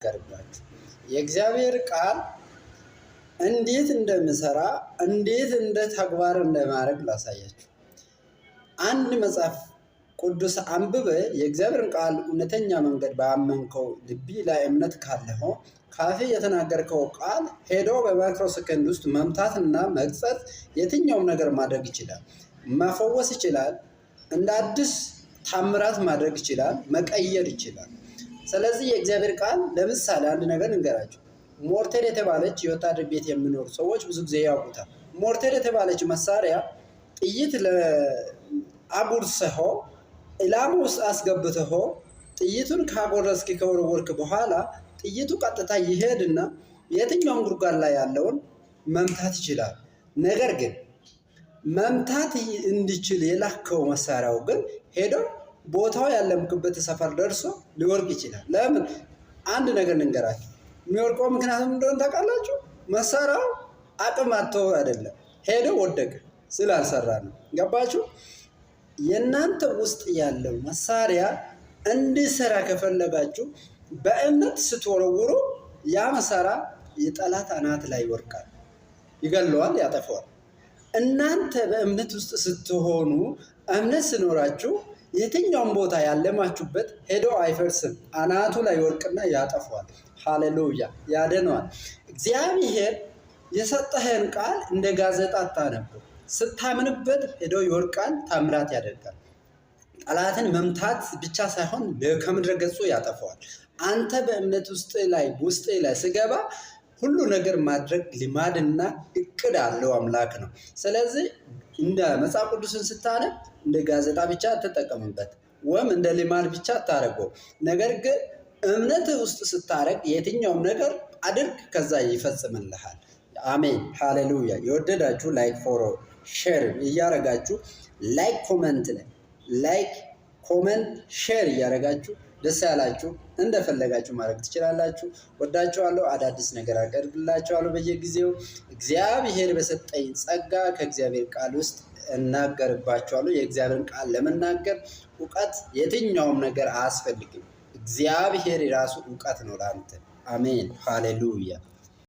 ገርባችሁ የእግዚአብሔር ቃል እንዴት እንደምሰራ እንዴት እንደ ተግባር እንደማድረግ ላሳያችሁ። አንድ መጽሐፍ ቅዱስ አንብበ የእግዚአብሔርን ቃል እውነተኛ መንገድ ባመንከው ልቢ ላይ እምነት ካለው ካፌ የተናገርከው ቃል ሄዶ በማይክሮ ሰከንድ ውስጥ መምታትና መግጸት የትኛውም ነገር ማድረግ ይችላል። መፈወስ ይችላል። እንደ አዲስ ታምራት ማድረግ ይችላል። መቀየር ይችላል። ስለዚህ የእግዚአብሔር ቃል ለምሳሌ አንድ ነገር እንገራችሁ። ሞርቴር የተባለች የወታደር ቤት የሚኖሩ ሰዎች ብዙ ጊዜ ያውቁታል። ሞርቴር የተባለች መሳሪያ ጥይት አጉርሰኸው ኢላማ ውስጥ አስገብተኸው ጥይቱን ካጎረስክ ከወረወርክ በኋላ ጥይቱ ቀጥታ ይሄድና የትኛውም ጉድጓድ ላይ ያለውን መምታት ይችላል። ነገር ግን መምታት እንዲችል የላከው መሳሪያው ግን ሄዶ ቦታው ያለምክበት ሰፈር ደርሶ ሊወርቅ ይችላል። ለምን? አንድ ነገር ልንገራችሁ። የሚወርቀው ምክንያቱም እንደሆነ ታውቃላችሁ? መሳሪያው አቅም አጥቶ አይደለም፣ ሄዶ ወደቀ ስላልሰራ ነው። ገባችሁ? የእናንተ ውስጥ ያለው መሳሪያ እንዲሰራ ከፈለጋችሁ በእምነት ስትወረውሩ ያ መሳሪያ የጠላት አናት ላይ ይወርቃል፣ ይገለዋል፣ ያጠፋዋል። እናንተ በእምነት ውስጥ ስትሆኑ እምነት ሲኖራችሁ የትኛውም ቦታ ያለማችሁበት ሄዶ አይፈርስም፣ አናቱ ላይ ይወርቅና ያጠፋዋል። ሃሌሉያ! ያድነዋል። እግዚአብሔር የሰጠህን ቃል እንደ ጋዜጣ አታነብም። ስታምንበት ሄዶ ይወርቃል፣ ታምራት ያደርጋል። ጠላትን መምታት ብቻ ሳይሆን ከምድረ ገጹ ያጠፋዋል። አንተ በእምነት ውስጥ ላይ ስገባ ሁሉ ነገር ማድረግ ልማድና እቅድ አለው አምላክ ነው። ስለዚህ እንደ መጽሐፍ ቅዱስን ስታነብ እንደ ጋዜጣ ብቻ አትጠቀምበት፣ ወይም እንደ ልማድ ብቻ አታረገው። ነገር ግን እምነት ውስጥ ስታረግ የትኛውም ነገር አድርግ፣ ከዛ ይፈጽምልሃል። አሜን፣ ሃሌሉያ። የወደዳችሁ ላይክ ፎሎ ሼር እያረጋችሁ ላይክ ኮመንት ሼር እያረጋችሁ ደስ ያላችሁ እንደፈለጋችሁ ማድረግ ትችላላችሁ። ወዳችኋለሁ። አዳዲስ ነገር አቀርብላችኋለሁ በየጊዜው። እግዚአብሔር በሰጠኝ ጸጋ ከእግዚአብሔር ቃል ውስጥ እናገርባችኋለሁ። የእግዚአብሔርን ቃል ለመናገር እውቀት የትኛውም ነገር አያስፈልግም። እግዚአብሔር የራሱ እውቀት ነው ለአንተ። አሜን፣ ሃሌሉያ።